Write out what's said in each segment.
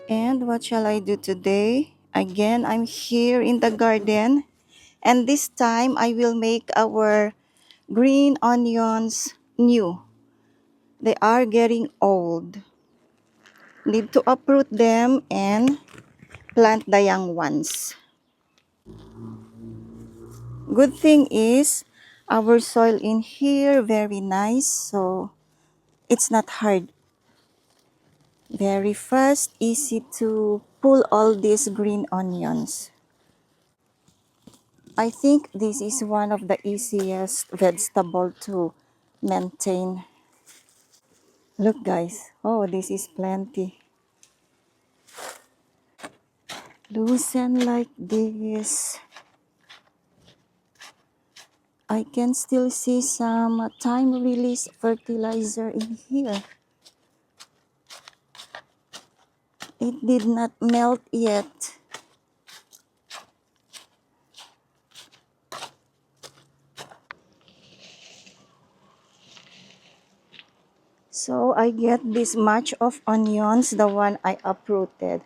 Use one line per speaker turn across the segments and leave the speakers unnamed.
And what shall I do today? Again, I'm here in the garden, and this time I will make our green onions new. They are getting old. Need to uproot them and plant the young ones. Good thing is our soil in here very nice, so it's not hard. Very fast, easy to pull all these green onions. I think this is one of the easiest vegetable to maintain. Look guys, oh this is plenty. Loosen like this. I can still see some time release fertilizer in here. It did not melt yet. So I get this much of onions, the one I uprooted.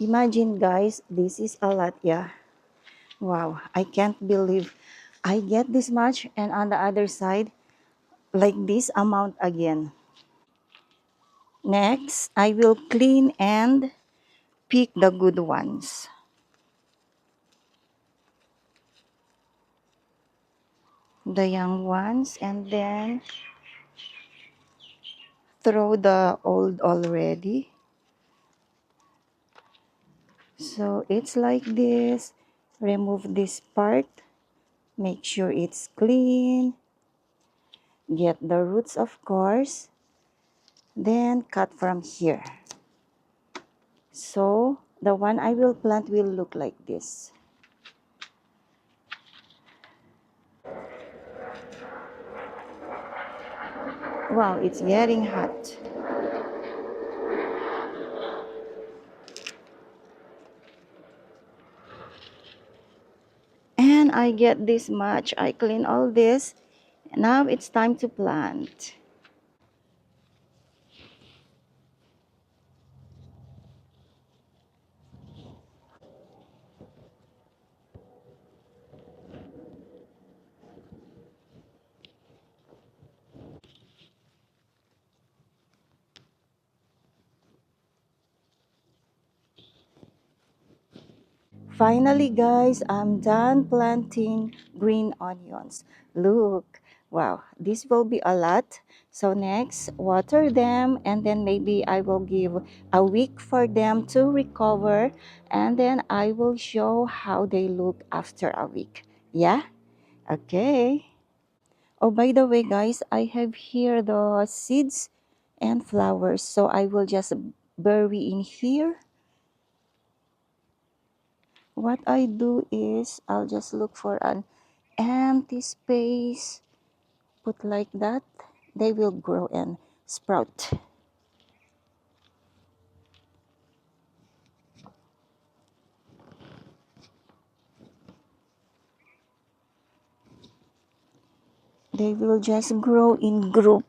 Imagine guys, this is a lot, yeah. Wow, I can't believe I get this much, and on the other side, like this amount again. Next, I will clean and pick the good ones. The young ones, and then throw the old already. So it's like this. Remove this part. Make sure it's clean. Get the roots, of course. Then cut from here. So the one I will plant will look like this. Wow, it's getting hot. And I get this much. I clean all this. Now it's time to plant. Finally, guys, I'm done planting green onions. Look, wow, this will be a lot. So next, water them, and then maybe I will give a week for them to recover, and then I will show how they look after a week. Yeah? Okay. Oh, by the way, guys, I have here the seeds and flowers. So I will just bury in here. What I do is I'll just look for an empty space, put like that. They will grow and sprout. They will just grow in group.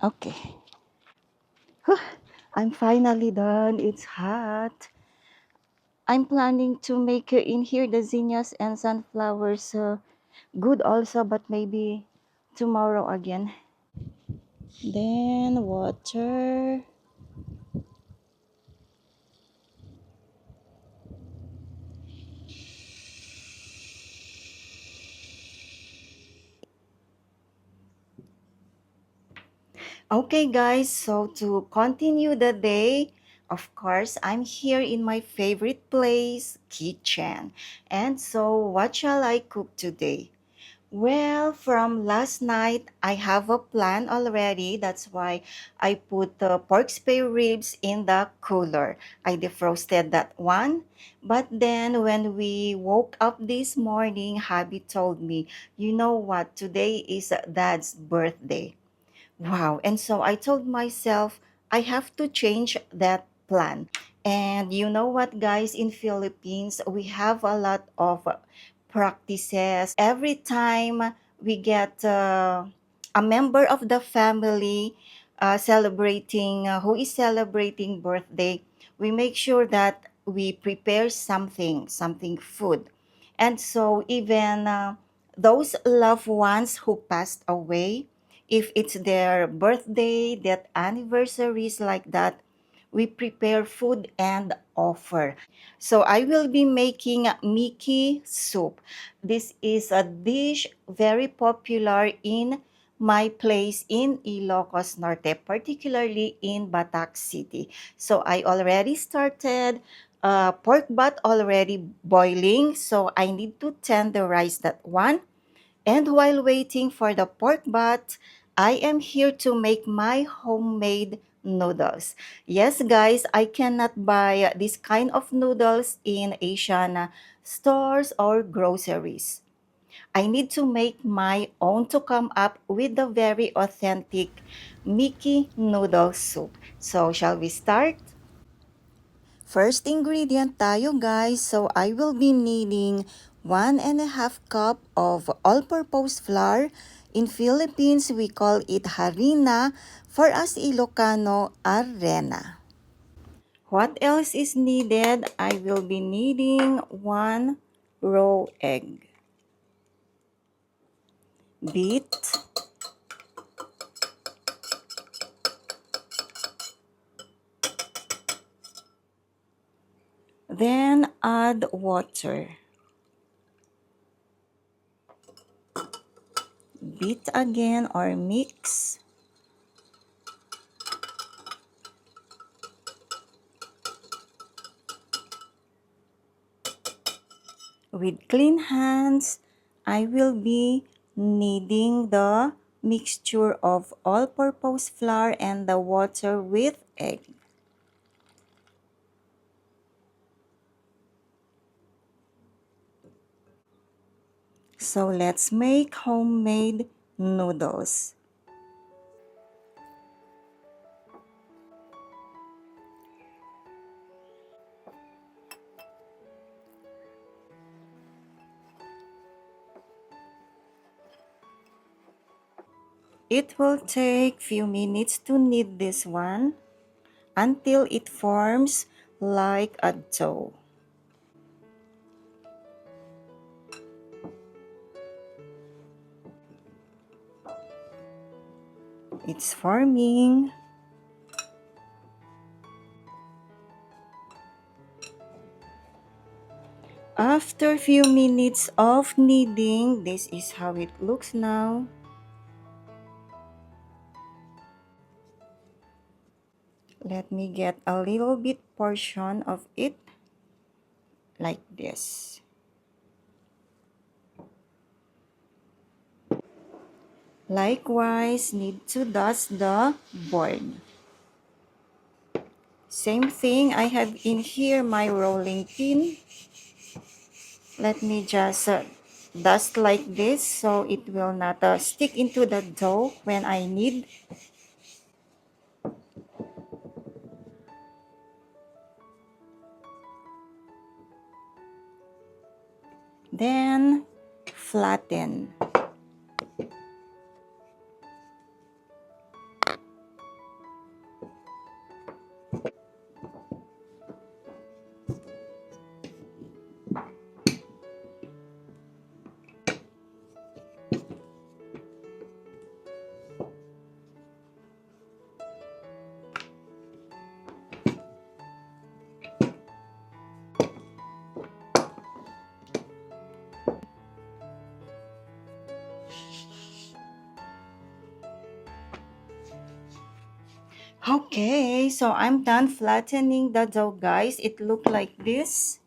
Okay. I'm finally done. It's hot. I'm planning to make in here the zinnias and sunflowers good also, but maybe tomorrow again. Then water. Okay, guys, so to continue the day, of course, I'm here in my favorite place, kitchen. And so, what shall I cook today? Well, from last night, I have a plan already. That's why I put the pork spare ribs in the cooler. I defrosted that one. But then when we woke up this morning, hubby told me, you know what, today is dad's birthday. Wow. And so I told myself I have to change that plan. And you know what, guys, in Philippines, we have a lot of practices. Every time we get a member of the family who is celebrating birthday, we make sure that we prepare something food. And so even those loved ones who passed away, if it's their birthday, that anniversaries like that, we prepare food and offer. So I will be making Miki soup. This is a dish very popular in my place in Ilocos Norte, particularly in Batac City. So I already started pork butt already boiling. So I need to tenderize that one. And while waiting for the pork butt, I am here to make my homemade noodles. Yes, guys, I cannot buy this kind of noodles in Asian stores or groceries. I need to make my own to come up with the very authentic Miki noodle soup. So, shall we start? First ingredient tayo, guys. So I will be needing 1.5 cup of all-purpose flour. In Philippines, we call it harina. For us Ilocano, arena. What else is needed? I will be needing 1 raw egg. Beat. Then add water. Beat again or mix. With clean hands, I will be kneading the mixture of all-purpose flour and the water with egg. So let's make homemade noodles. It will take few minutes to knead this one until it forms like a dough. It's forming. After few minutes of kneading, this is how it looks now. Let me get a little bit portion of it like this. Likewise, need to dust the board. Same thing, I have in here my rolling pin. Let me just dust like this so it will not stick into the dough when I knead. Then flatten. Okay, so I'm done flattening the dough, guys. It looked like this.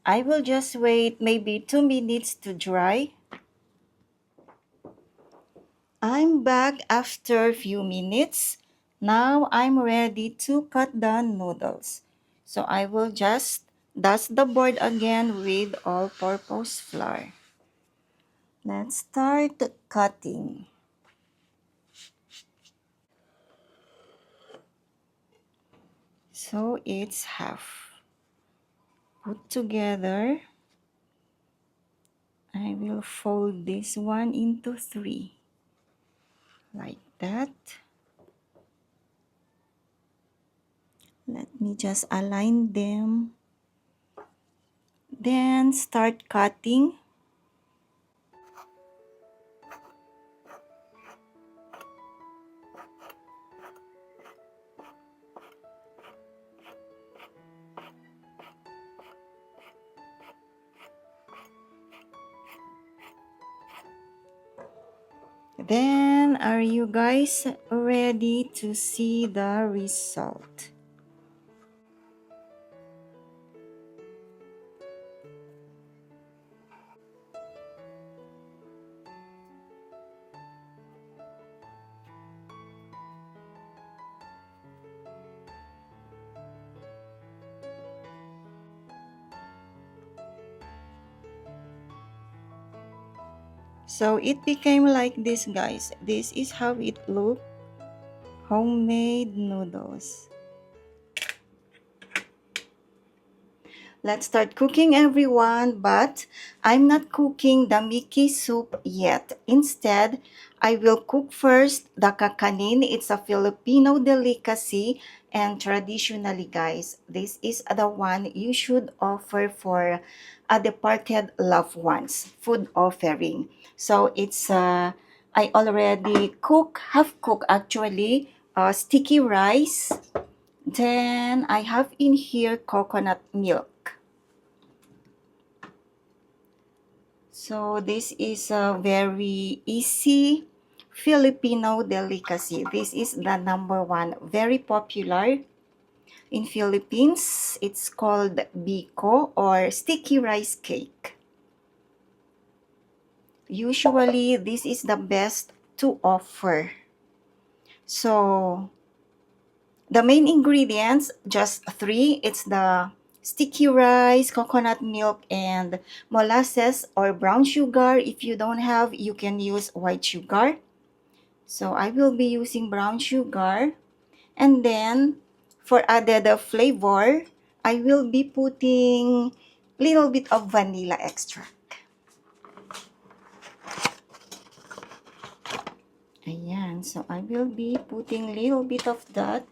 I will just wait maybe 2 minutes to dry. I'm back after a few minutes. Now I'm ready to cut the noodles. So I will just dust the board again with all-purpose flour. Let's start cutting. So it's half. Put together. I will fold this one into 3. Like that. Let me just align them. Then start cutting. Then, are you guys ready to see the result? So it became like this, guys. This is how it looked. Homemade noodles. Let's start cooking, everyone, but I'm not cooking the Miki soup yet. Instead, I will cook first the kakanin. It's a Filipino delicacy, and traditionally, guys, this is the one you should offer for a departed loved ones, food offering. So it's I already half cook actually, sticky rice. Then I have in here coconut milk. So this is a very easy Filipino delicacy. This is the number one, very popular in Philippines. It's called Biko or sticky rice cake. Usually, this is the best to offer. So the main ingredients, just 3. It's the sticky rice, coconut milk, and molasses or brown sugar. If you don't have, you can use white sugar. So I will be using brown sugar. And then for added flavor, I will be putting little bit of vanilla extract. Ayan, so I will be putting little bit of that.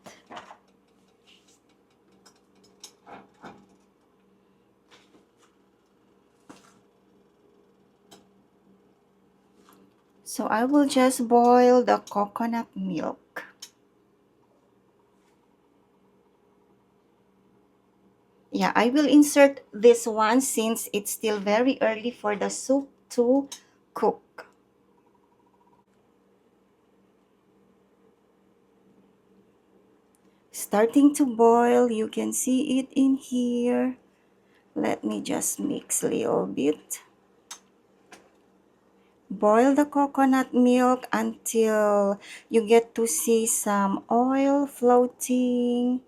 So I will just boil the coconut milk. Yeah, I will insert this one since it's still very early for the soup to cook. Starting to boil, you can see it in here. Let me just mix a little bit. Boil the coconut milk until you get to see some oil floating.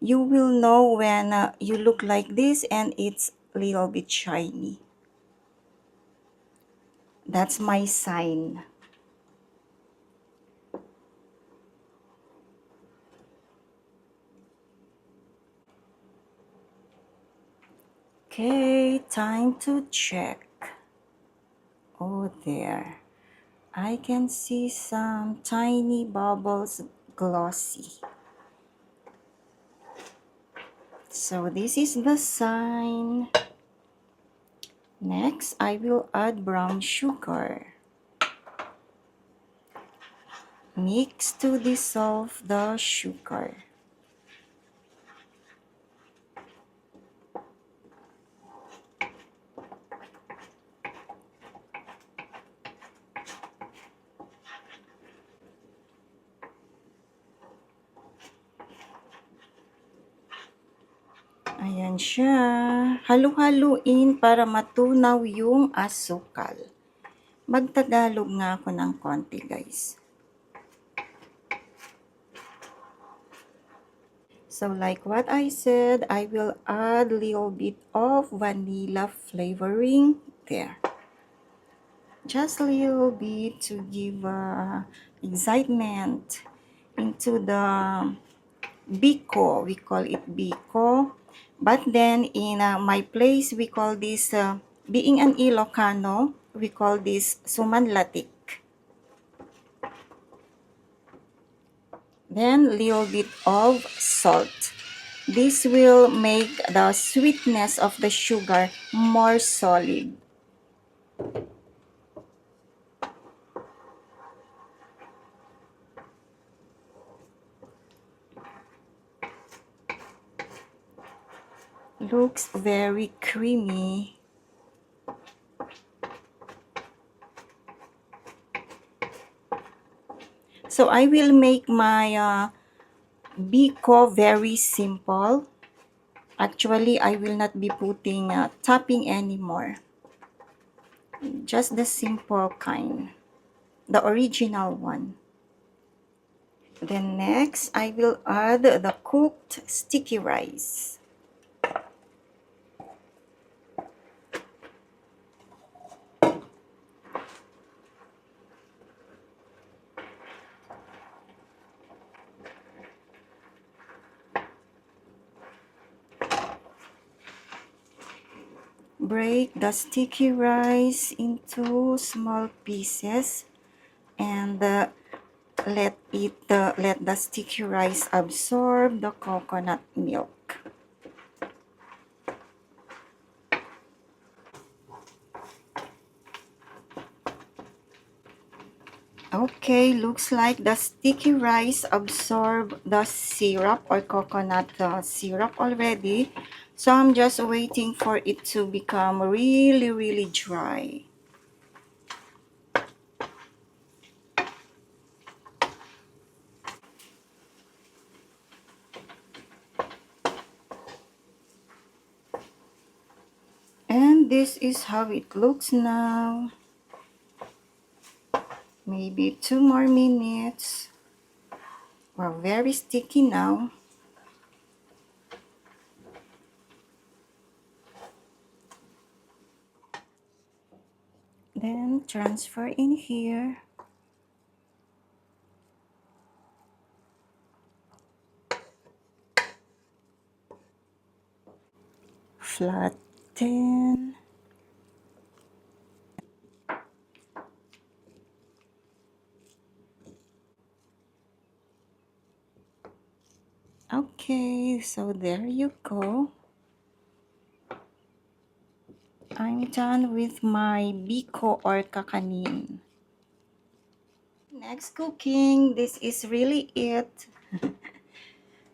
You will know when you look like this and it's a little bit shiny. That's my sign. Okay, time to check. Oh, there. I can see some tiny bubbles glossy. So this is the sign. Next, I will add brown sugar. Mix to dissolve the sugar. Ayan siya. Halu-haluin para matunaw yung asukal. Magtagalog nga ako ng konti, guys. So like what I said, I will add a little bit of vanilla flavoring there. Just a little bit to give excitement into the Biko. We call it Biko. But then in my place, we call this, being an Ilocano, we call this sumanlatik. Then little bit of salt. This will make the sweetness of the sugar more solid. Looks very creamy. So I will make my biko very simple. Actually, I will not be putting topping anymore. Just the simple kind. The original one. Then next, I will add the cooked sticky rice. Break the sticky rice into small pieces and let the sticky rice absorb the coconut milk. Okay, looks like the sticky rice absorbed the syrup or coconut syrup already. So I'm just waiting for it to become really dry. And this is how it looks now. Maybe 2 more minutes. Well, very sticky now. Then transfer in here. Flatten. Okay, so there you go. I'm done with my biko or kakanin. Next cooking, this is really it.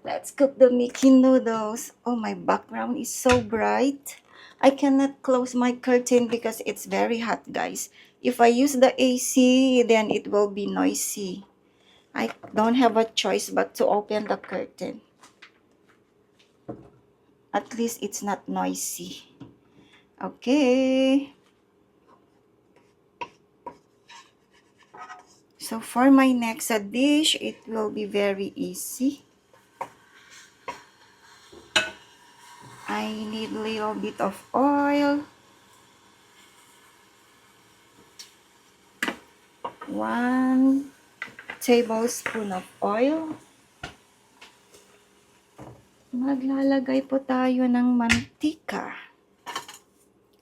Let's cook the Miki Noodles. Oh, my background is so bright. I cannot close my curtain because it's very hot, guys. If I use the AC, then it will be noisy. I don't have a choice but to open the curtain. At least it's not noisy. Okay. So for my next dish, it will be very easy. I need a little bit of oil. 1 tablespoon of oil. Maglalagay po tayo ng mantika.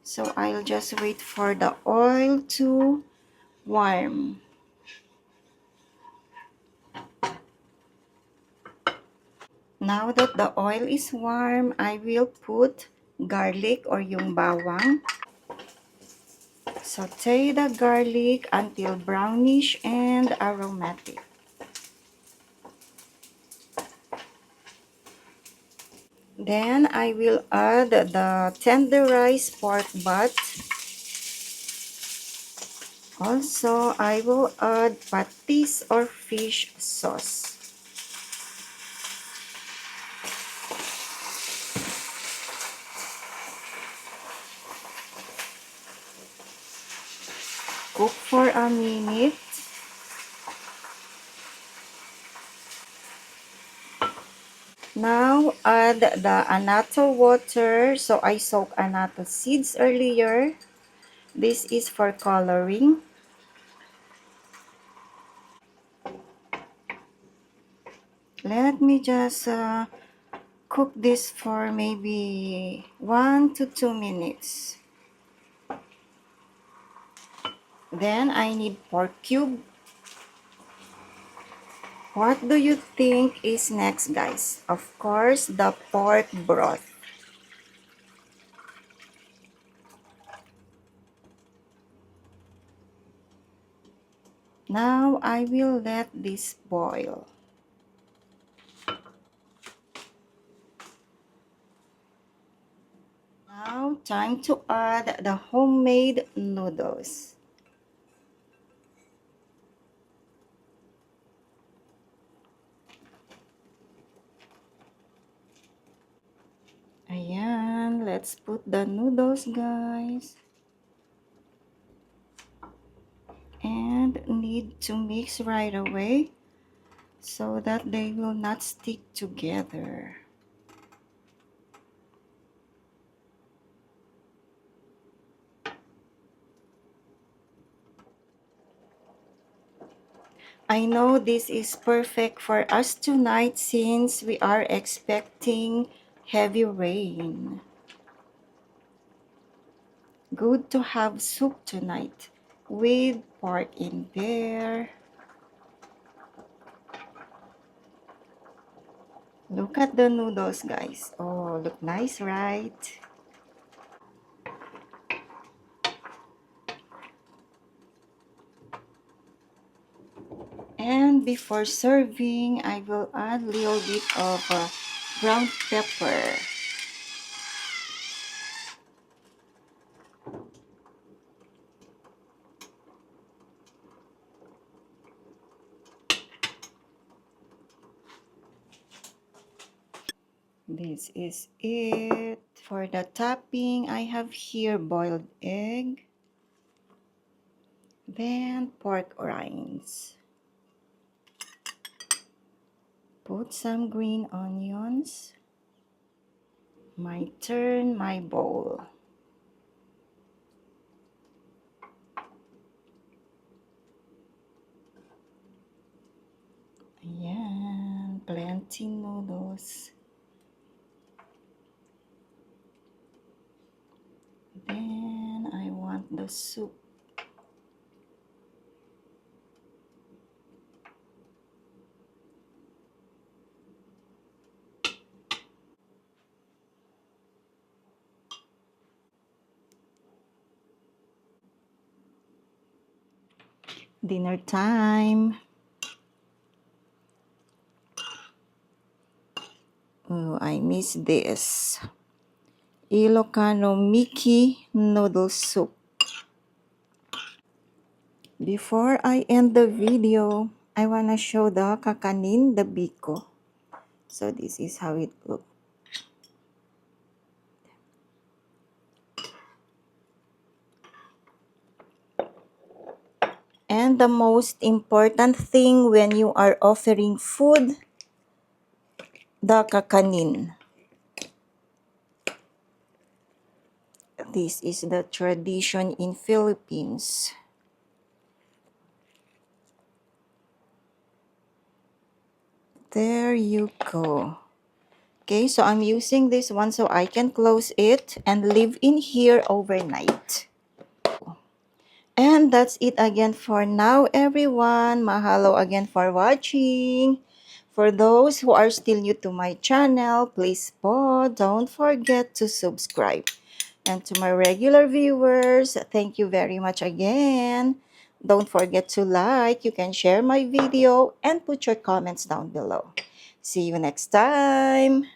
So I'll just wait for the oil to warm. Now that the oil is warm, I will put garlic or yung bawang. Saute the garlic until brownish and aromatic. Then I will add the tenderized pork butt. Also, I will add patis or fish sauce. Cook for a minute. Now, add the annatto water. So, I soaked annatto seeds earlier. This is for coloring. Let me just cook this for maybe 1 to 2 minutes. Then I need pork cube. What do you think is next, guys? Of course, the pork broth. Now I will let this boil. Now time to add the homemade noodles. Ayan, let's put the noodles, guys. And need to mix right away so that they will not stick together. I know this is perfect for us tonight since we are expecting heavy rain. Good to have soup tonight with pork in there. Look at the noodles, guys. Oh, look nice, right? And before serving, I will add a little bit of ground pepper. This is it. For the topping, I have here boiled egg, then pork rinds. Put some green onions. My turn, my bowl. Ayan, plenty noodles. Then I want the soup. Dinner time. Oh, I miss this. Ilocano Miki Noodles soup. Before I end the video, I wanna show the kakanin, the biko. So this is how it looks. And the most important thing when you are offering food, the kakanin. This is the tradition in Philippines. There you go. Okay, so I'm using this one so I can close it and live in here overnight. And that's it again for now, everyone. Mahalo again for watching. For those who are still new to my channel, please don't forget to subscribe. And to my regular viewers, thank you very much again. Don't forget to like, you can share my video, and put your comments down below. See you next time.